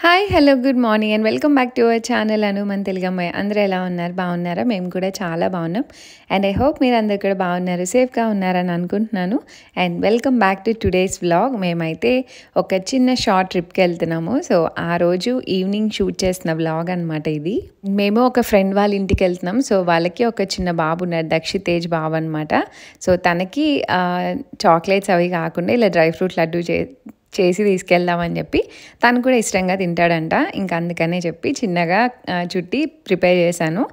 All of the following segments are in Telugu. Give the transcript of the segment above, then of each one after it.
Hi hello good morning and welcome back to our channel మన తెలుగమ్మాయి. అందరూ ఎలా ఉన్నారు? బాగున్నారా? మేము కూడా చాలా బాగున్నాం. అండ్ ఐ హోప్ మీరు అందరు కూడా బాగున్నారు, సేఫ్గా ఉన్నారని అనుకుంటున్నాను. And welcome back to today's vlog. మేమైతే ఒక చిన్న షార్ట్ ట్రిప్కి వెళ్తున్నాము. సో ఆ రోజు ఈవినింగ్ షూట్ చేసిన వ్లాగ్ అనమాట ఇది. మేము ఒక ఫ్రెండ్ వాళ్ళ ఇంటికి వెళ్తున్నాం. సో వాళ్ళకి ఒక చిన్న బాబు ఉన్నారు, దక్షితేజ్ బాబు అనమాట. సో తనకి చాక్లెట్స్ అవి కాకుండా ఇలా డ్రై ఫ్రూట్ లడ్డు చేసి తీసుకెళ్దామని చెప్పి తను కూడా ఇష్టంగా తింటాడంట. ఇంకా అందుకనే చెప్పి చిన్నగా చుట్టి ప్రిపేర్ చేశాను.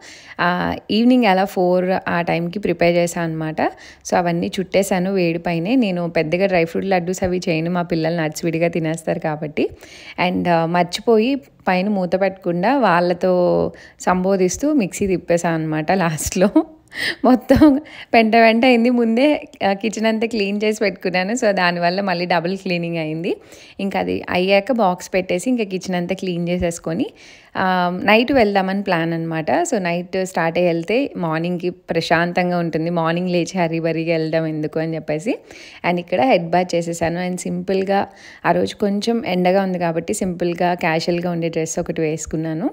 ఈవినింగ్ అలా 4 ఆ టైంకి ప్రిపేర్ చేశాను అనమాట. సో అవన్నీ చుట్టేశాను వేడిపైనే. నేను పెద్దగా డ్రై ఫ్రూట్ లడ్డూస్ అవి చేయను, మా పిల్లలు నట్స్ విడిగా తినేస్తారు కాబట్టి. అండ్ మర్చిపోయి పైన మూత పెట్టకుండా వాళ్ళతో సంబోధిస్తూ మిక్సీ తిప్పేశాను అనమాట. లాస్ట్లో మొత్తం వెంట అయింది. ముందే కిచెన్ అంతా క్లీన్ చేసి పెట్టుకున్నాను. సో దానివల్ల మళ్ళీ డబుల్ క్లీనింగ్ అయింది. ఇంకా అది అయ్యాక బాక్స్ పెట్టేసి ఇంకా కిచెన్ అంతా క్లీన్ చేసేసుకొని నైట్ వెళ్దామని ప్లాన్ అనమాట. సో నైట్ స్టార్ట్ అయ్యి వెళ్తే మార్నింగ్కి ప్రశాంతంగా ఉంటుంది. మార్నింగ్ లేచి హరీబరీగా వెళ్దాం ఎందుకు అని చెప్పేసి. అండ్ ఇక్కడ హెడ్ బాత్ చేసేసాను. అండ్ సింపుల్గా ఆ రోజు కొంచెం ఎండగా ఉంది కాబట్టి సింపుల్గా క్యాజువల్గా ఉండే డ్రెస్ ఒకటి వేసుకున్నాను.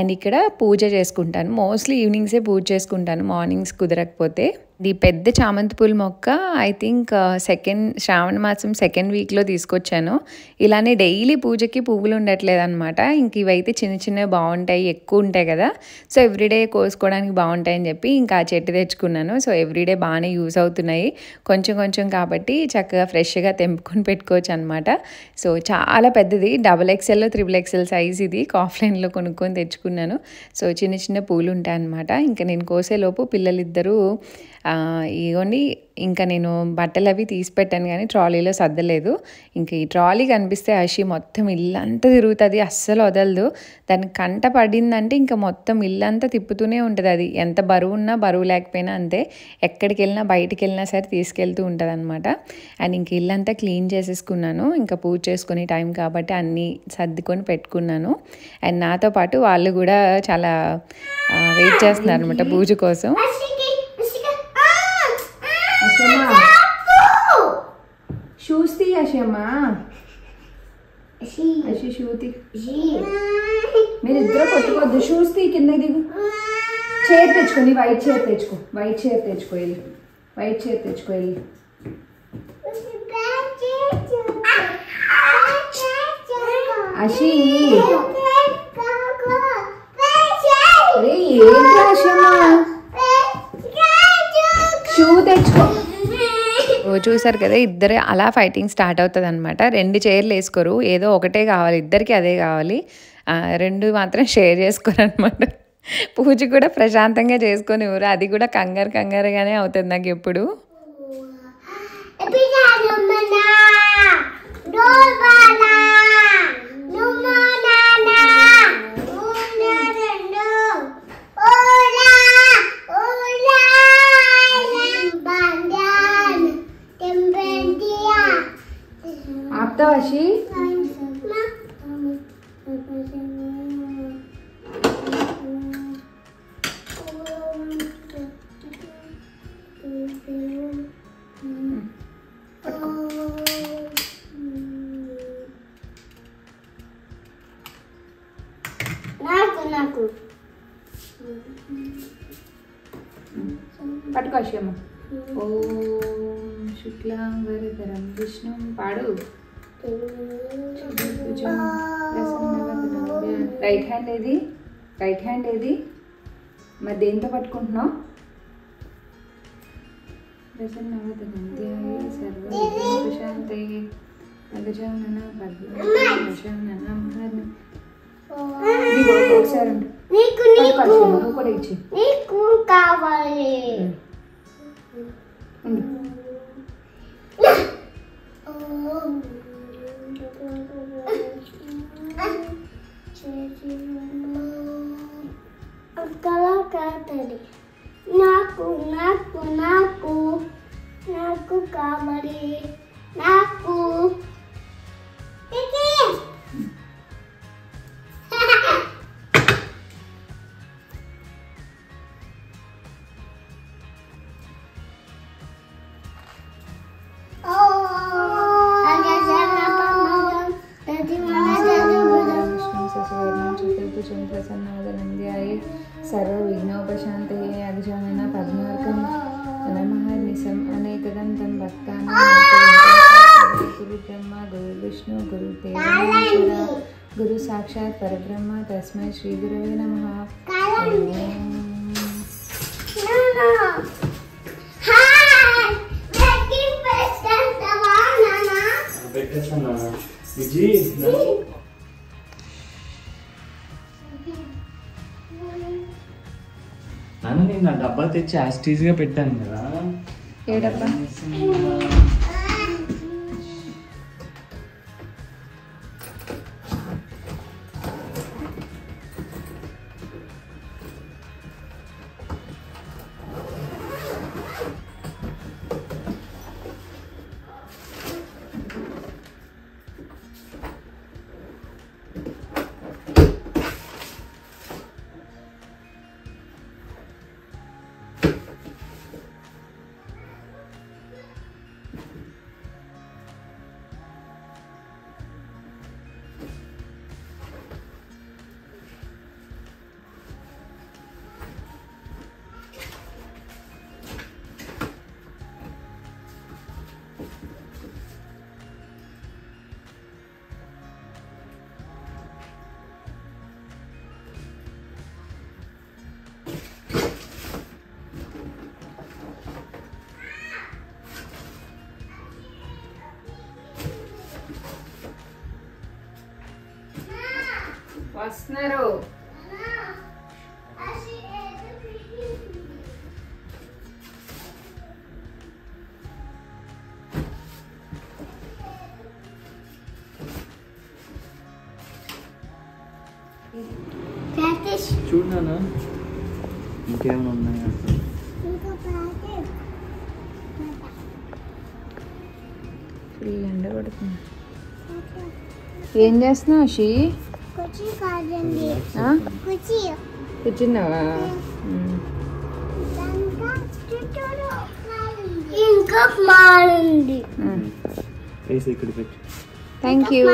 అండ్ ఇక్కడ పూజ చేసుకుంటాను. మోస్ట్లీ ఈవినింగ్సే పూజ చేసుకుంటాను, మార్నింగ్స్ కుదరకపోతే. ఇది పెద్ద చామంతి పూల మొక్క ఐ థింక్ శ్రావణ మాసం 2nd వీక్లో తీసుకొచ్చాను. ఇలానే డైలీ పూజకి పువ్వులు ఉండట్లేదు అనమాట. ఇంక ఇవైతే చిన్న చిన్నవి బాగుంటాయి, ఎక్కువ ఉంటాయి కదా. సో ఎవ్రీడే కోసుకోవడానికి బాగుంటాయని చెప్పి ఇంకా ఆ చెట్టు తెచ్చుకున్నాను. సో ఎవ్రీడే బాగానే యూస్ అవుతున్నాయి, కొంచెం కొంచెం కాబట్టి చక్కగా ఫ్రెష్గా తెంపుకొని పెట్టుకోవచ్చు అనమాట. సో చాలా పెద్దది, XXL, XXL సైజ్ ఇది. ఆఫ్లైన్లో కొనుక్కొని తెచ్చుకున్నాను. సో చిన్న చిన్న పూలు ఉంటాయి అనమాట. ఇంకా నేను కోసేలోపు పిల్లలిద్దరూ ఇగోండి, ఇంకా నేను బట్టలు అవి తీసి పెట్టాను కానీ ట్రాలీలో సర్దలేదు. ఇంక ఈ ట్రాలీ కనిపిస్తే అషి మొత్తం ఇల్లంతా తిరుగుతుంది, అస్సలు వదలదు. దానికి కంట పడిందంటే ఇంకా మొత్తం ఇల్లంతా తిప్పుతూనే ఉంటుంది. అది ఎంత బరువు ఉన్నా బరువు లేకపోయినా అంతే, ఎక్కడికి వెళ్ళినా బయటికి వెళ్ళినా సరే తీసుకెళ్తూ ఉంటుంది అనమాట. అండ్ ఇంక ఇల్లంతా క్లీన్ చేసేసుకున్నాను. ఇంకా పూజ చేసుకునే టైం కాబట్టి అన్నీ సర్దుకొని పెట్టుకున్నాను. అండ్ నాతో పాటు వాళ్ళు కూడా చాలా వెయిట్ చేస్తున్నారు అనమాట పూజ కోసం. షూస్ తీ అషమ్మా, షూతి మీరిద్దరు కొట్టుకోవద్దు. షూస్ తీ, కింద దిగు. చైర్ తెచ్చుకో, నీ వైట్ చైర్ తెచ్చుకో, వైట్ చైర్ తెచ్చుకో వెళ్ళి, వైట్ చైర్ తెచ్చుకో వెళ్ళి. అషి ఏంటి అషమ్మా, షూ తెచ్చుకో. చూసారు కదా, ఇద్దరే అలా ఫైటింగ్ స్టార్ట్ అవుతుంది అనమాట. 2 చైర్లు వేసుకోరు, ఏదో ఒకటే కావాలి, ఇద్దరికి అదే కావాలి. 2 మాత్రం షేర్ చేసుకోరు అనమాట. పూజ కూడా ప్రశాంతంగా చేసుకొని ఊరు, అది కూడా కంగారుగానే అవుతుంది నాకు ఎప్పుడు. ఆప్తావాషి నాకు పట్టుకో అమ్మ. ఓం శుక్లాంబరధరం విష్ణు పాడు. రైట్ హ్యాండ్ ఏది? రైట్ హ్యాండ్ ఏది? మరి దేంతో పట్టుకుంటున్నావు? ఒకసారి నువ్వు కూడా ఇచ్చి కావాలి. నాకు నాకు నాకు నాకు కావాలి, నాకు सर्वविघ्नोपशान्तये अगजानन पद्मार्कं नमःर्निशं अनेकदन्तं भक्तानां गुरु ब्रह्मा गुरु विष्णु गुरुदेवो महेश्वरा गुरु साक्षात् परब्रह्म तस्मै श्री गुरवे नमः। నాన్న నేను నా డబ్బా తెచ్చి యాస్టీజ్గా పెట్టాను కదా. ఏ డబ్బా? వస్తున్నారు. చూడనా ఇంకేమైనా ఉన్నాయా? ఫుల్ ఎండ కొడుతుంది. ఏం చేస్తున్నావు షీ? కూర్చున్నావా? Thank you.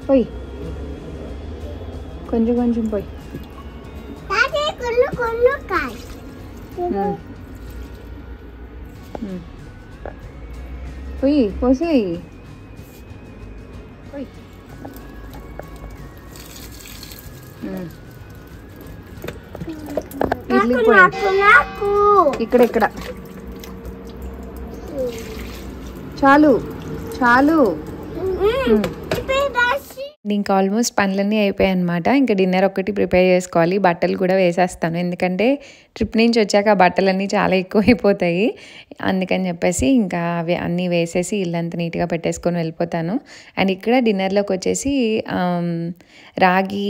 పోయి కొంచెం కొంచెం పోయి పోయి పోసేయి. ఇక్కడ ఇక్కడ చాలు చాలు. ఇంకా ఆల్మోస్ట్ పనులన్నీ అయిపోయాయి అనమాట. ఇంకా డిన్నర్ ఒకటి ప్రిపేర్ చేసుకోవాలి. బట్టలు కూడా వేసేస్తాను, ఎందుకంటే ట్రిప్ నుంచి వచ్చాక ఆ బట్టలన్నీ చాలా ఎక్కువ అయిపోతాయి. అందుకని చెప్పేసి ఇంకా అవి అన్నీ వేసేసి ఇల్లంతా నీట్గా పెట్టేసుకొని వెళ్ళిపోతాను. అండ్ ఇక్కడ డిన్నర్లోకి వచ్చేసి రాగి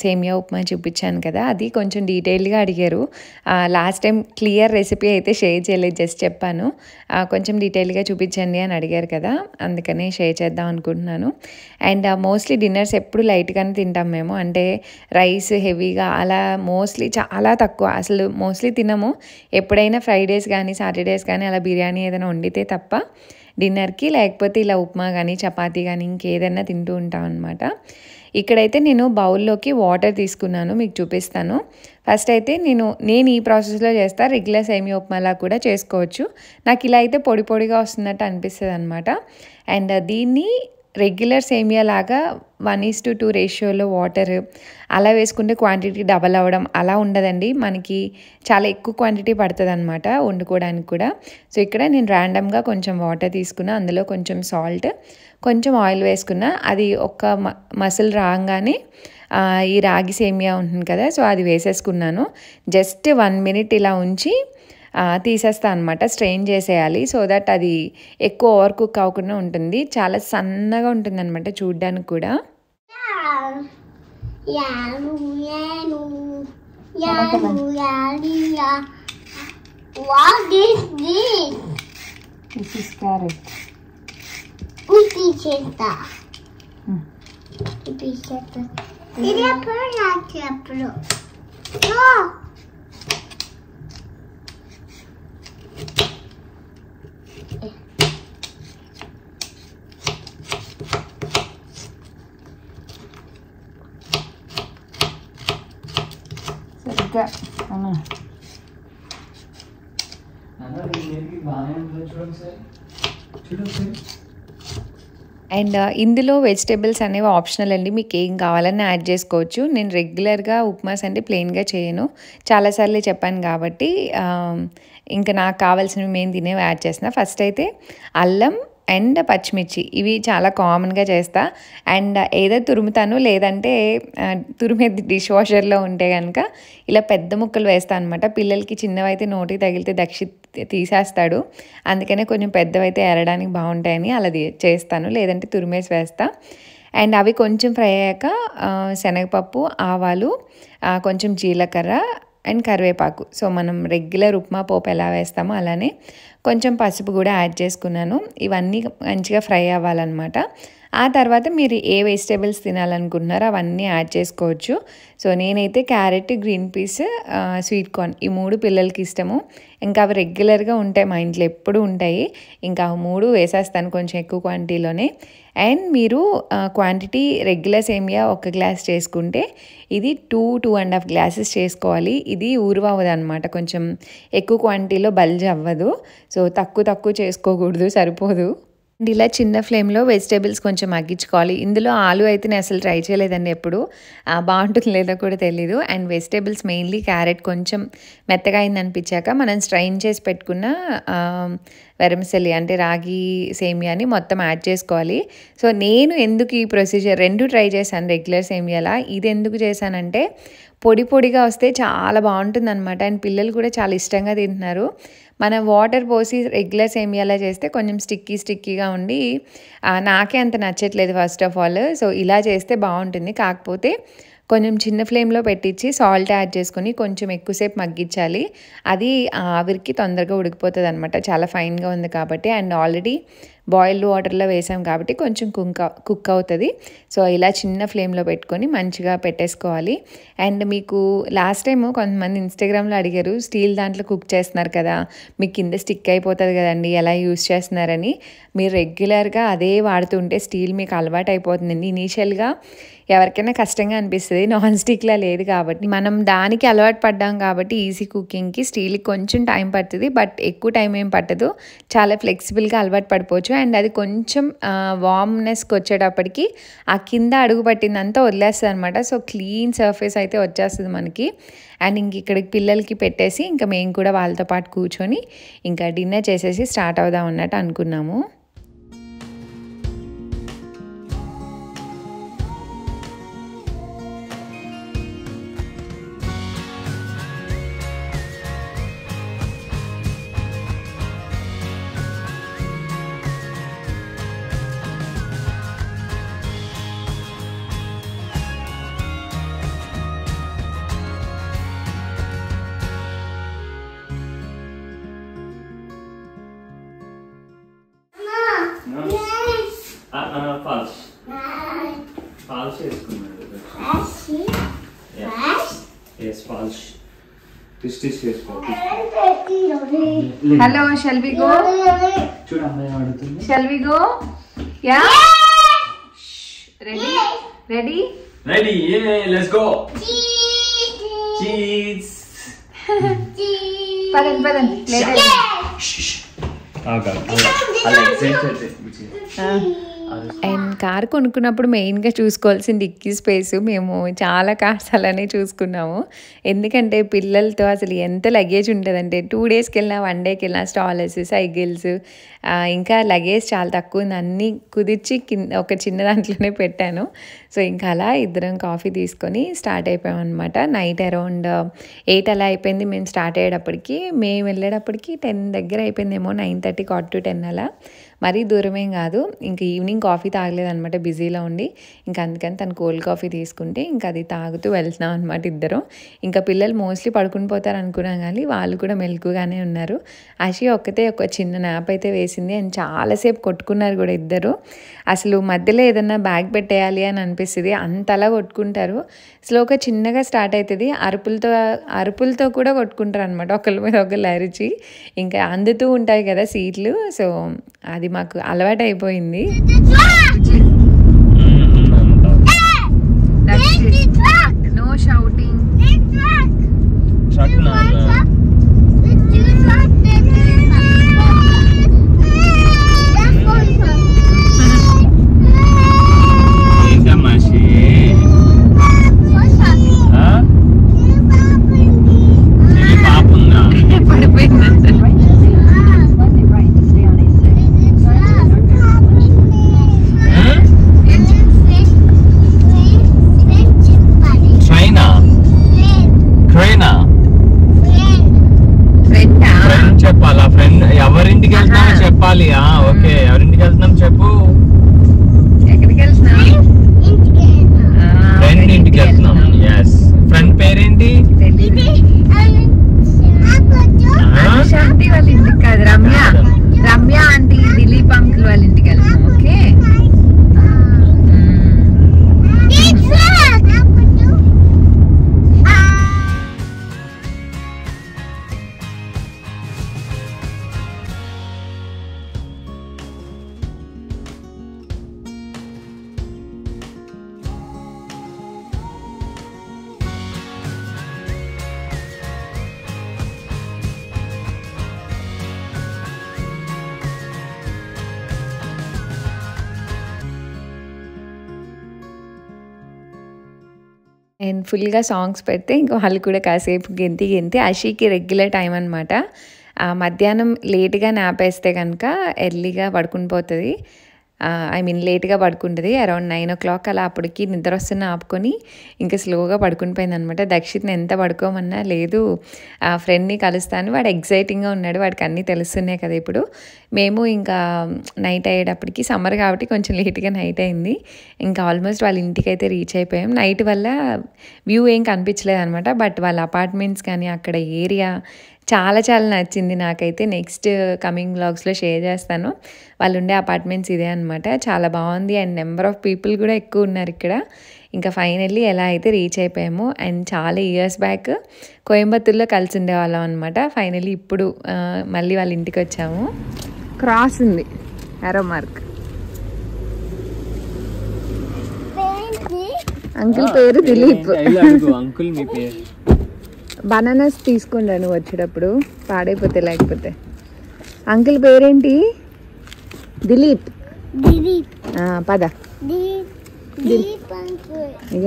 సేమియా ఉప్మా చూపించాను కదా, అది కొంచెం డీటెయిల్గా అడిగారు. లాస్ట్ టైం క్లియర్ రెసిపీ అయితే షేర్ చేయలేదు, జస్ట్ చెప్పాను. కొంచెం డీటెయిల్గా చూపించండి అని అడిగారు కదా, అందుకనే షేర్ చేద్దాం అనుకుంటున్నాను. అండ్ మోస్ట్లీ డిన్నర్స్ ఎప్పుడు లైట్గానే తింటాం మేము, అంటే రైస్ హెవీగా అలా మోస్ట్లీ చాలా తక్కువ, అసలు మోస్ట్లీ తినము. ఎప్పుడైనా ఫ్రైడేస్ కానీ సాటర్డేస్ కానీ అలా బిర్యానీ ఏదైనా వండితే తప్ప డిన్నర్కి, లేకపోతే ఇలా ఉప్మా కానీ చపాతీ కానీ ఇంకేదైనా తింటూ ఉంటాం అనమాట. ఇక్కడైతే నేను బౌల్లోకి వాటర్ తీసుకున్నాను, మీకు చూపిస్తాను. ఫస్ట్ అయితే నేను ఈ ప్రాసెస్లో చేస్తాను. రెగ్యులర్ సేమియా ఉప్మాలా కూడా చేసుకోవచ్చు. నాకు ఇలా అయితే పొడి పొడిగా వస్తున్నట్టు అనిపిస్తుంది అనమాట. అండ్ దీన్ని రెగ్యులర్ సేమియా లాగా 1:2 రేషియోలో వాటర్ అలా వేసుకుంటే క్వాంటిటీ డబల్ అవ్వడం అలా ఉండదండి, మనకి చాలా ఎక్కువ క్వాంటిటీ పడుతుంది అనమాట వండుకోవడానికి కూడా. సో ఇక్కడ నేను ర్యాండమ్గా కొంచెం వాటర్ తీసుకున్నా, అందులో కొంచెం సాల్ట్, కొంచెం ఆయిల్ వేసుకున్నా. అది ఒక మసిల్ రాగానే ఈ రాగి సేమియా ఉంటుంది కదా, సో అది వేసేసుకున్నాను. జస్ట్ 1 మినిట్ ఇలా ఉంచి తీసేస్తా అనమాట, స్ట్రెయిన్ చేసేయాలి. సో దట్ అది ఎక్కువ ఓవర్ కుక్ అవ్వకుండా ఉంటుంది, చాలా సన్నగా ఉంటుంది అనమాట చూడ్డానికి కూడా. ఇంకా అండ్ ఇందులో వెజిటేబుల్స్ అనేవి ఆప్షనల్ అండి, మీకు ఏం కావాలని యాడ్ చేసుకోవచ్చు. నేను రెగ్యులర్గా ఉప్మాస్ అంటే ప్లెయిన్గా చేయను, చాలాసార్లు చెప్పాను కాబట్టి ఇంకా నాకు కావాల్సినవి మేము తినేవి యాడ్ చేస్తున్నా. ఫస్ట్ అయితే అల్లం అండ్ పచ్చిమిర్చి ఇవి చాలా కామన్గా చేస్తా. అండ్ ఏదో తురుముతాను, లేదంటే తురిమేది డిష్ వాషర్లో ఉంటే కనుక ఇలా పెద్ద ముక్కలు వేస్తాను అనమాట. పిల్లలకి చిన్నవైతే నోటికి తగిలితే తీసేస్తాడు, అందుకనే కొంచెం పెద్దవైతే ఎరడానికి బాగుంటాయని అలా చేస్తాను, లేదంటే తురిమేసి వేస్తా. అండ్ అవి కొంచెం ఫ్రై అయ్యాక శనగపప్పు, ఆవాలు, కొంచెం జీలకర్ర అండ్ కరివేపాకు. సో మనం రెగ్యులర్ ఉప్మా పోపు ఎలా వేస్తామో అలానే కొంచెం పసుపు కూడా యాడ్ చేసుకున్నాను. ఇవన్నీ మంచిగా ఫ్రై అవ్వాలన్నమాట. ఆ తర్వాత మీరు ఏ వెజిటేబుల్స్ తినాలనుకుంటున్నారో అవన్నీ యాడ్ చేసుకోవచ్చు. సో నేనైతే carrot, green peas, sweet corn ఈ 3 పిల్లలకి ఇష్టము. ఇంకా అవి రెగ్యులర్గా ఉంటాయి మా ఇంట్లో, ఎప్పుడు ఉంటాయి. ఇంకా 3 వేసేస్తాను కొంచెం ఎక్కువ క్వాంటిటీలోనే. అండ్ మీరు క్వాంటిటీ రెగ్యులర్ సేమియా 1 గ్లాస్ చేసుకుంటే ఇది 2.5 గ్లాసెస్ చేసుకోవాలి. ఇది ఊరువవ్వదు అనమాట, కొంచెం ఎక్కువ క్వాంటిటీలో బల్జ్ అవ్వదు. సో తక్కువ చేసుకోకూడదు, సరిపోదు. అండ్ ఇలా చిన్న ఫ్లేమ్లో వెజిటేబుల్స్ కొంచెం మగ్గించుకోవాలి. ఇందులో ఆలు అయితే నేను అసలు ట్రై చేయలేదండి ఎప్పుడు, బాగుంటుంది లేదో కూడా తెలీదు. అండ్ వెజిటేబుల్స్ మెయిన్లీ క్యారెట్ కొంచెం మెత్తగా అయింది అనిపించాక మనం స్ట్రైన్ చేసి పెట్టుకున్న వెరమిసెలి అంటే రాగి సేమియాని మొత్తం యాడ్ చేసుకోవాలి. సో నేను ఎందుకు ఈ ప్రొసీజర్ 2 ట్రై చేశాను రెగ్యులర్ సేమియాలా. ఇది ఎందుకు చేశానంటే పొడిగా వస్తే చాలా బాగుంటుంది అనమాట. అండ్ పిల్లలు కూడా చాలా ఇష్టంగా తింటున్నారు. మనం వాటర్ పోసి రెగ్యులర్ సేమియాలా చేస్తే కొంచెం స్టిక్కీగా ఉండి నాకే అంత నచ్చట్లేదు ఫస్ట్ ఆఫ్ ఆల్. సో ఇలా చేస్తే బాగుంటుంది, కాకపోతే కొంచెం చిన్న ఫ్లేమ్లో పెట్టించి సాల్ట్ యాడ్ చేసుకొని కొంచెం ఎక్కువసేపు మగ్గించాలి. అది ఆవిరికి తొందరగా ఉడికిపోతుంది అనమాట, చాలా ఫైన్గా ఉంది కాబట్టి. అండ్ ఆల్రెడీ బాయిల్డ్ వాటర్లో వేసాం కాబట్టి కొంచెం కుక్ అవుతుంది. సో ఇలా చిన్న ఫ్లేమ్లో పెట్టుకొని మంచిగా పెట్టేసుకోవాలి. అండ్ మీకు లాస్ట్ టైం కొంతమంది ఇన్స్టాగ్రామ్లో అడిగారు, స్టీల్ దాంట్లో కుక్ చేస్తున్నారు కదా, మీకు కింద స్టిక్ అయిపోతుంది కదండి, ఎలా యూస్ చేస్తున్నారని. మీరు రెగ్యులర్గా అదే వాడుతుంటే స్టీల్ మీకు అలవాటు అయిపోతుందండి. ఇనీషియల్గా ఎవరికైనా కష్టంగా అనిపిస్తుంది, నాన్ స్టిక్లా లేదు కాబట్టి. మనం దానికి అలవాటు పడ్డాం కాబట్టి ఈజీ కుకింగ్కి స్టీల్కి కొంచెం టైం పడుతుంది, బట్ ఎక్కువ టైం ఏం పట్టదు, చాలా ఫ్లెక్సిబుల్గా అలవాటు పడిపోవచ్చు. అండ్ అది కొంచెం వార్మ్నెస్కి వచ్చేటప్పటికి ఆ కింద అడుగు పట్టిందంతా వదిలేస్తుంది అనమాట. సో క్లీన్ సర్ఫేస్ అయితే వచ్చేస్తుంది మనకి. అండ్ ఇంక ఇక్కడికి పిల్లలకి పెట్టేసి ఇంకా మేము కూడా వాళ్ళతో పాటు కూర్చొని ఇంకా డిన్నర్ చేసేసి స్టార్ట్ అవుదాం అన్నట్టు అనుకున్నాము. ఫాల్స్ వేసుకున్నాడు. Hello, shall we go? చూడు అమ్మాయి అడుగుతుంది. Shall we go? Yeah? Ready? Yeah, let's go. Cheese. పదండి. అండ్ కార్ కొనుక్కున్నప్పుడు మెయిన్గా చూసుకోవాల్సిన డిక్కీ స్పేస్. మేము చాలా కార్స్ అలానే చూసుకున్నాము, ఎందుకంటే పిల్లలతో అసలు ఎంత లగేజ్ ఉంటుందంటే 2 డేస్కి వెళ్ళినా 1 డేకి వెళ్ళినా స్టాలర్స్, సైకిల్స్, ఇంకా లగేజ్ చాలా తక్కువ ఉంది. అన్నీ కుదిర్చి ఒక చిన్న దాంట్లోనే పెట్టాను. సో ఇంకా అలా ఇద్దరం కాఫీ తీసుకొని స్టార్ట్ అయిపోయాం అనమాట. నైట్ అరౌండ్ 8 అలా అయిపోయింది మేము స్టార్ట్ అయ్యేటప్పటికి. మేము వెళ్ళేటప్పటికి 10 దగ్గర అయిపోయిందేమో, 9:30 to 10 అలా. మరీ దూరమేం కాదు. ఇంకా ఈవినింగ్ కాఫీ తాగలేదనమాట, బిజీలో ఉండి. ఇంకా అందుకని తను కోల్డ్ కాఫీ తీసుకుంటే ఇంకా అది తాగుతూ వెళ్తున్నాం అనమాట ఇద్దరం. ఇంకా పిల్లలు మోస్ట్లీ పడుకుని పోతారు అనుకున్నాం, కానీ వాళ్ళు కూడా మెలకుగానే ఉన్నారు. ఆశి ఒక్కతే ఒక చిన్న నాప్ అయితే వేసింది. అండ్ చాలాసేపు కొట్టుకున్నారు కూడా ఇద్దరు. అసలు మధ్యలో ఏదన్నా బ్యాగ్ పెట్టేయాలి అని అనిపిస్తుంది, అంతలా కొట్టుకుంటారు. స్లోగా చిన్నగా స్టార్ట్ అవుతుంది, అరుపులతో కూడా కొట్టుకుంటారు అనమాట, ఒకళ్ళ మీద ఒకళ్ళు అరిచి. ఇంకా అందుతూ ఉంటాయి కదా సీట్లు. సో అది మాకు అలవాటు అయిపోయింది. No shouting. అండ్ ఫుల్గా సాంగ్స్ పెడితే ఇంకా వాళ్ళు కూడా కాసేపు గెంతి అషీకి రెగ్యులర్ టైం అనమాట. మధ్యాహ్నం లేట్గా నాపేస్తే కనుక ఎర్లీగా పడుకుని పోతుంది. ఐ మీన్ లేట్గా పడుకుంటుంది. అరౌండ్ 9 o'clock అలా అప్పటికి నిద్ర వస్తున్న ఆపుకొని ఇంకా స్లోగా పడుకుని పోయిందనమాట. దక్షిత్ని ఎంత పడుకోమన్నా లేదు, ఆ ఫ్రెండ్ని కలుస్తాను, వాడు ఎగ్జైటింగ్గా ఉన్నాడు, వాడికి అన్నీ తెలుస్తున్నాయి కదా ఇప్పుడు. మేము ఇంకా నైట్ అయ్యేటప్పటికి సమ్మర్ కాబట్టి కొంచెం లేట్గా నైట్ అయింది. ఇంకా ఆల్మోస్ట్ వాళ్ళ ఇంటికి అయితే రీచ్ అయిపోయాం. నైట్ వల్ల వ్యూ ఏం కనిపించలేదు అనమాట. బట్ వాళ్ళ అపార్ట్మెంట్స్ కానీ అక్కడ ఏరియా చాలా నచ్చింది నాకైతే. నెక్స్ట్ కమింగ్ వ్లాగ్స్లో షేర్ చేస్తాను. వాళ్ళు ఉండే అపార్ట్మెంట్స్ ఇదే అనమాట. చాలా బాగుంది అండ్ నెంబర్ ఆఫ్ పీపుల్ కూడా ఎక్కువ ఉన్నారు ఇక్కడ. ఇంకా ఫైనల్లీ ఎలా అయితే రీచ్ అయిపోయాము. అండ్ చాలా ఇయర్స్ బ్యాక్ కోయంబత్తూర్లో కలిసి ఉండేవాళ్ళం అనమాట. ఫైనల్లీ ఇప్పుడు మళ్ళీ వాళ్ళ ఇంటికి వచ్చాము. క్రాస్ ఉంది, యారో మార్క్. అంకుల్ పేరు దిలీప్. అంకుల్ మీ పేరు? బనానాస్ తీసుకుని నువ్వు వచ్చేటప్పుడు, పాడైపోతే లేకపోతే. అంకుల్ పేరేంటి? దిలీప్. పద.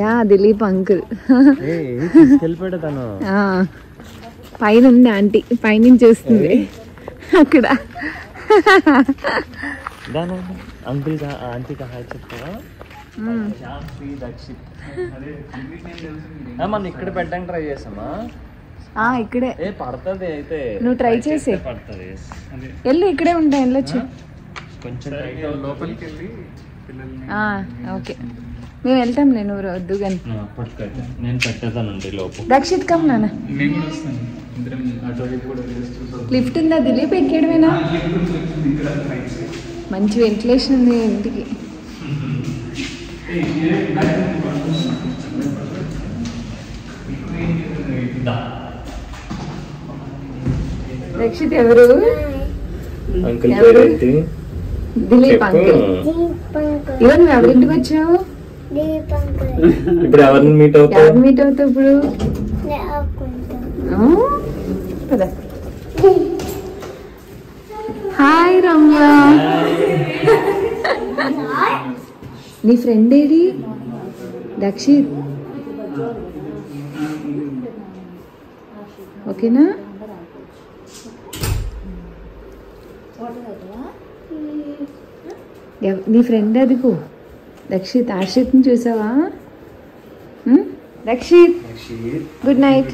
Yeah Dilip uncle. పైన ఉంది ఆంటీ, పైనుంచి చూస్తుంది అక్కడ. అంకుల్ ఆంటీ చెప్తావా? మనం ఇక్కడ పెట్టడానికి ట్రై చేసామా? ఇక్కడే పడుతుంది. అయితే నువ్వు ట్రై చేసి వెళ్ళు, ఇక్కడే ఉంటాయి, వెళ్ళొచ్చు. కొంచెం లోపలికి వెళ్ళి ఓకే మేము వెళ్తాంలే, నువ్వు వద్దు కానీ. నేను పెట్టేదానండి లోపు. రక్షిత్ కమ్ నాన్న. లిఫ్ట్ ఉందా దిలీప్? ఎక్కడమేనా? మంచి వెంటిలేషన్ ఉంది ఇంటికి. రక్షిత్ ఎవరు? Uncle Dilip uncle. ఇవన్నీ నువ్వు ఎవరింటికి వచ్చావు? ఇప్పుడు ఎవరిని మీట్ అవుతావు? ఇప్పుడు హాయ్ రమ్య. నీ ఫ్రెండ్ ఏది? దక్షిత్. ఓకేనా? నీ ఫ్రెండ్ అదిగో దక్షిత్. హర్షిత్ని చూసావా? Dakshit good night.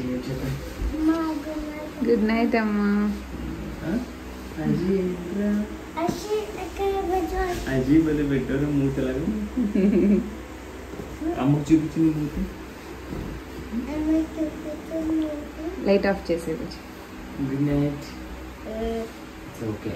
Good night అమ్మా. అజీ బలి పెట్టారు మూతలాగా. అమ్మకు చూపించింది మూతి. లైట్ ఆఫ్ చేసేది. Good night. ఓకే.